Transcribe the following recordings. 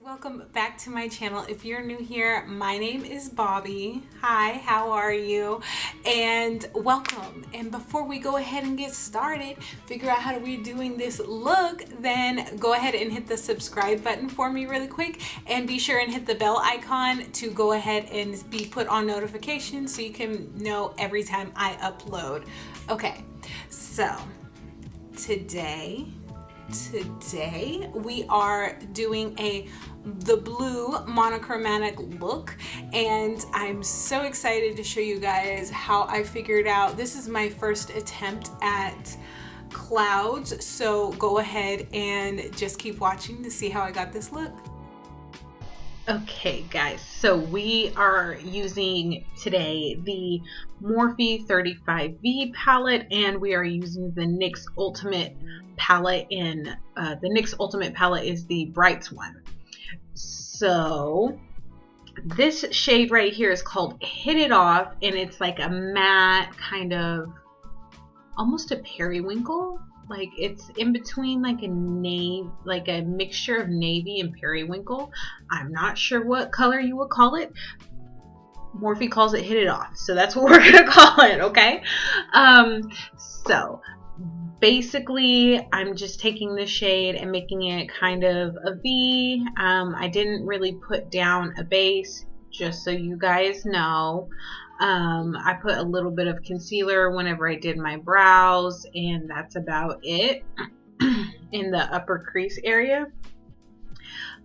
Welcome back to my channel. If you're new here, my name is Bobbi. Hi, how are you? And welcome. And before we go ahead and get started, figure out how we're doing this look, then go ahead and hit the subscribe button for me really quick, and be sure and hit the bell icon to go ahead and be put on notifications so you can know every time I upload. Okay, so today we are doing the blue monochromatic look, and I'm so excited to show you guys how I figured out. This is my first attempt at clouds, so go ahead and just keep watching to see how I got this look. Okay guys, so we are using today the Morphe 35V palette, and we are using the NYX Ultimate palette, and the NYX Ultimate palette is the Brights one. So this shade right here is called Hit It Off, and it's like a matte kind of, almost a periwinkle. Like it's in between like a navy, like a mixture of navy and periwinkle. I'm not sure what color you would call it. Morphe calls it Hit It Off, so that's what we're gonna call it, okay? So basically I'm just taking this shade and making it kind of a V. I didn't really put down a base, just so you guys know. I put a little bit of concealer whenever I did my brows, and that's about it in the upper crease area.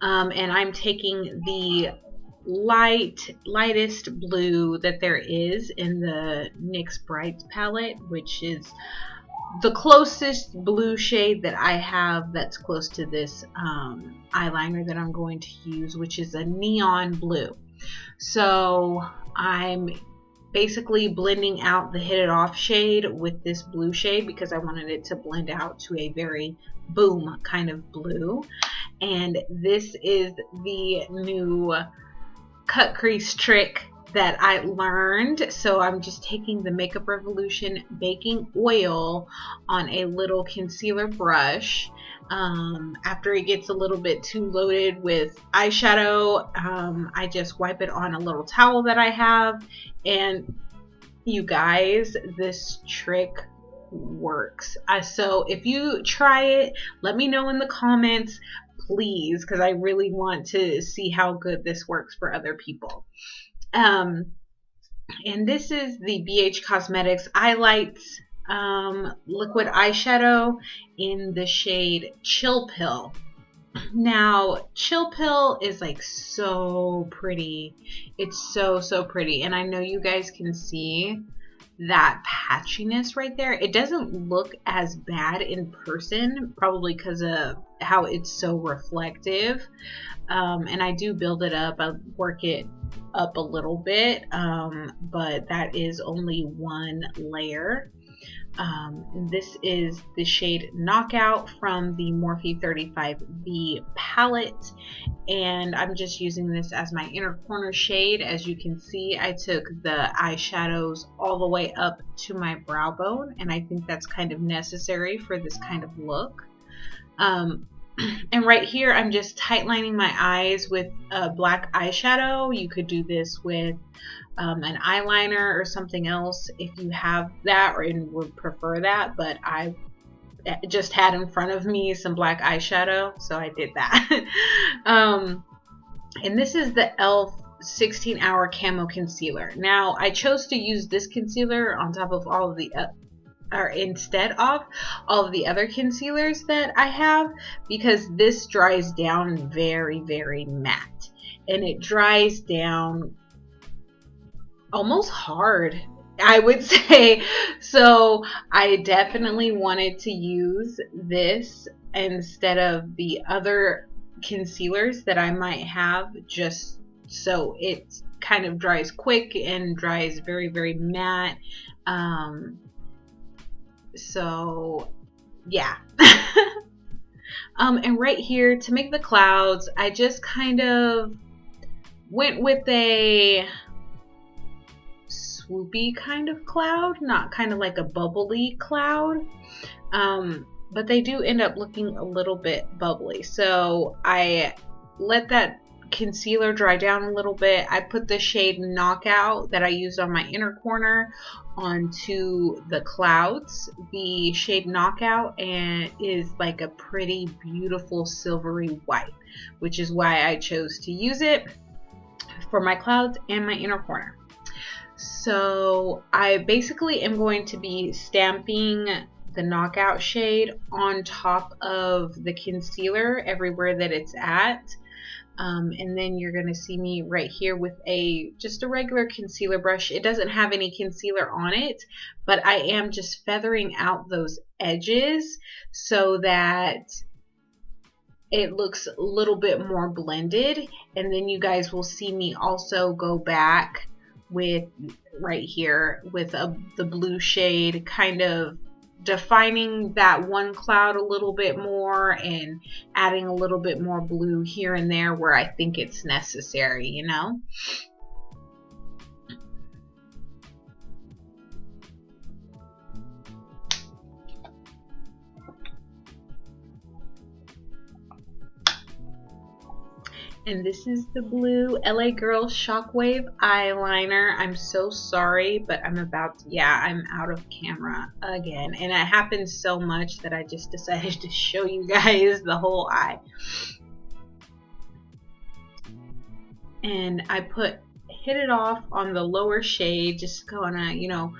And I'm taking the lightest blue that there is in the NYX Brights palette, which is the closest blue shade that I have that's close to this eyeliner that I'm going to use, which is a neon blue. So I'm basically blending out the Hit It Off shade with this blue shade because I wanted it to blend out to a very boom kind of blue. And this is the new cut crease trick that I learned. So I'm just taking the Makeup Revolution baking oil on a little concealer brush. After it gets a little bit too loaded with eyeshadow, I just wipe it on a little towel that I have. And you guys, this trick works. So if you try it, let me know in the comments, please, because I really want to see how good this works for other people. And this is the BH Cosmetics Eyelights liquid eyeshadow in the shade Chill Pill. Now, Chill Pill is like so pretty. It's so pretty, and I know you guys can see that patchiness right there. It doesn't look as bad in person, probably because of how it's so reflective. And I do build it up, I work it up a little bit, but that is only one layer. This is the shade Knockout from the Morphe 35V palette, and I'm just using this as my inner corner shade. As you can see, I took the eyeshadows all the way up to my brow bone, and I think that's kind of necessary for this kind of look. And right here I'm just tightlining my eyes with a black eyeshadow. You could do this with an eyeliner or something else if you have that or would prefer that, but I just had in front of me some black eyeshadow, so I did that. And this is the E.L.F 16-hour Camo Concealer. Now I chose to use this concealer on top of all of the or instead of all of the other concealers that I have, because this dries down very matte, and it dries down almost hard, I would say. So I definitely wanted to use this instead of the other concealers that I might have, just so it kind of dries quick and dries very matte. So yeah. And right here to make the clouds, I just kind of went with a swoopy kind of cloud, not kind of like a bubbly cloud, but they do end up looking a little bit bubbly. So I let that concealer dry down a little bit, I put the shade Knockout that I used on my inner corner onto the clouds. The shade Knockout and is like a pretty beautiful silvery white, which is why I chose to use it for my clouds and my inner corner. So I basically am going to be stamping the Knockout shade on top of the concealer everywhere that it's at. And then you're going to see me right here with just a regular concealer brush. It doesn't have any concealer on it, but I am just feathering out those edges so that it looks a little bit more blended. And then you guys will see me also go back with right here with the blue shade, kind of defining that one cloud a little bit more and adding a little bit more blue here and there where I think it's necessary, you know? And this is the blue LA Girl Shockwave eyeliner. I'm so sorry, but I'm out of camera again. And it happened so much that I just decided to show you guys the whole eye. And I hit it off on the lower shade, just gonna, you know,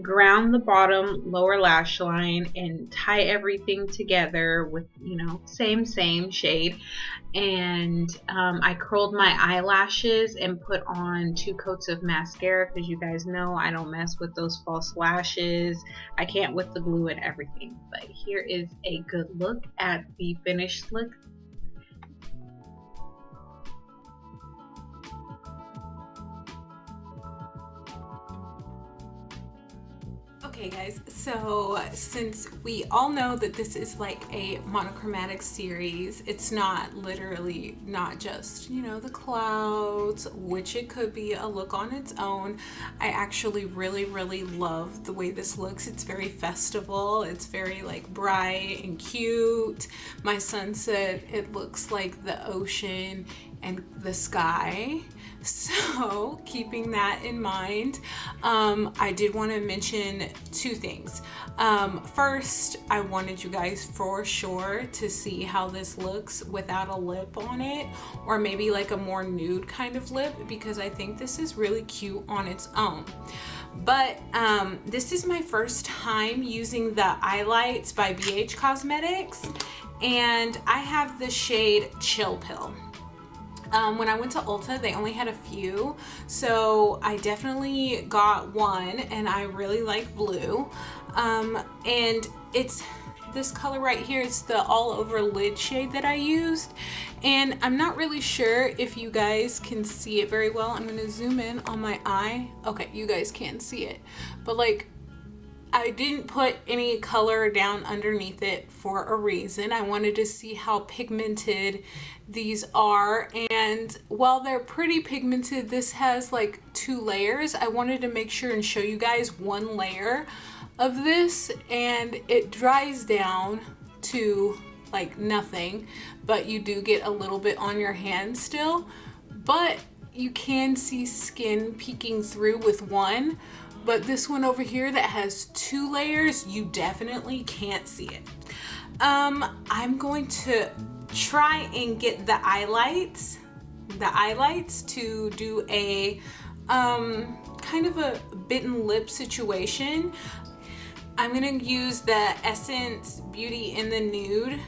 ground the bottom lower lash line and tie everything together with, you know, same shade. And I curled my eyelashes and put on 2 coats of mascara because you guys know I don't mess with those false lashes. I can't with the glue and everything. But here is a good look at the finished look. Okay guys, so since we all know that this is like a monochromatic series, it's not literally not just, you know, the clouds, which it could be a look on its own. I actually really love the way this looks. It's very festival, it's very like bright and cute. My son said it looks like the ocean and the sky. So keeping that in mind, I did want to mention 2 things. First, I wanted you guys for sure to see how this looks without a lip on it, or maybe like a more nude kind of lip, because I think this is really cute on its own. But this is my first time using the Eyelights by BH Cosmetics, and I have the shade Chill Pill. When I went to Ulta, they only had a few, so I definitely got one, and I really like blue. And it's this color right here. It's the all over lid shade that I used, and I'm not really sure if you guys can see it very well. I'm gonna zoom in on my eye. Okay, you guys can see it, but like, I didn't put any color down underneath it for a reason. I wanted to see how pigmented these are, and while they're pretty pigmented, this has like 2 layers. I wanted to make sure and show you guys 1 layer of this, and it dries down to like nothing, but you do get a little bit on your hand still, but you can see skin peeking through with 1. But this one over here that has 2 layers, you definitely can't see it. I'm going to try and get the Eyelights to do a kind of a bitten lip situation. I'm gonna use the Essence Beauty in the Nude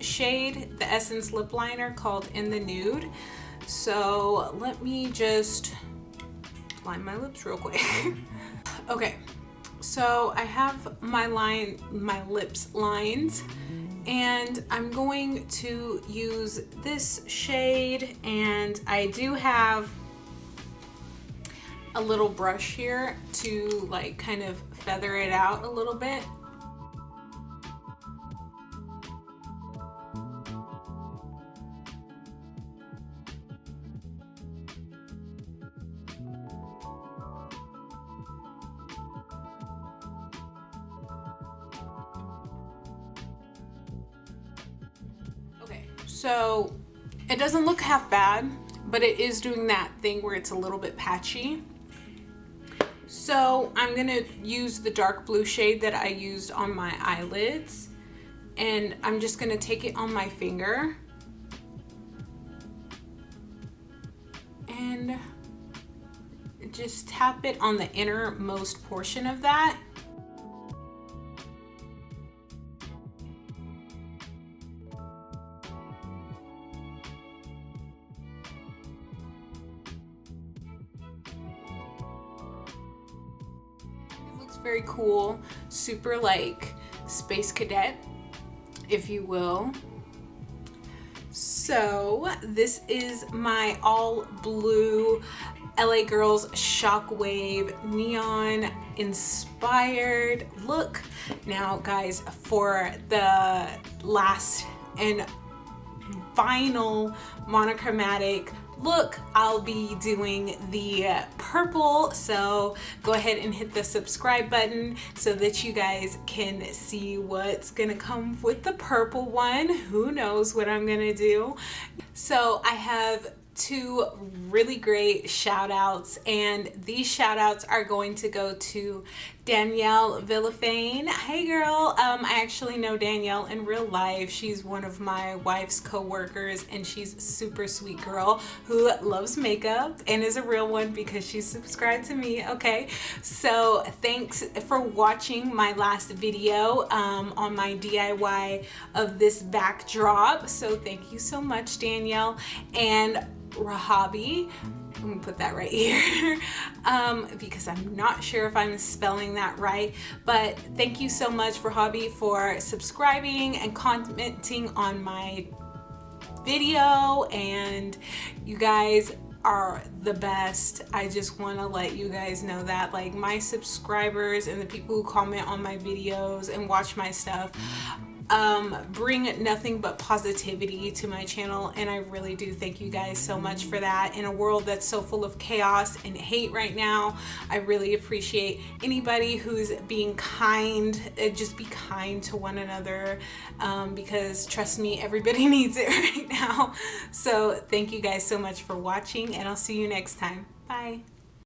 shade, the Essence lip liner called In the Nude. So let me just line my lips real quick. Okay, so I have my lips lined, and I'm going to use this shade, and I do have a little brush here to like kind of feather it out a little bit. So It doesn't look half bad, but it is doing that thing where it's a little bit patchy. So I'm gonna use the dark blue shade that I used on my eyelids, and I'm just gonna take it on my finger and just tap it on the innermost portion of that. Very cool, super like space cadet, if you will. So this is my all blue LA Girls Shockwave neon inspired look. Now guys, for the last and final monochromatic look, I'll be doing the purple, so go ahead and hit the subscribe button so that you guys can see what's gonna come with the purple one. Who knows what I'm gonna do. So I have two really great shout outs, and these shout outs are going to go to Danielle Villafane. Hey girl, I actually know Danielle in real life. She's one of my wife's co-workers, and she's a super sweet girl who loves makeup and is a real one because she's subscribed to me. Okay, so thanks for watching my last video on my DIY of this backdrop. So thank you so much, Danielle. And Rahabi, I'm gonna put that right here because I'm not sure if I'm spelling that right, but thank you so much for Rahabi for subscribing and commenting on my video, and you guys are the best. I just want to let you guys know that, like, my subscribers and the people who comment on my videos and watch my stuff bring nothing but positivity to my channel, and I really do thank you guys so much for that. In a world that's so full of chaos and hate right now, I really appreciate anybody who's being kind. Just be kind to one another, because trust me, everybody needs it right now. So thank you guys so much for watching, and I'll see you next time. Bye.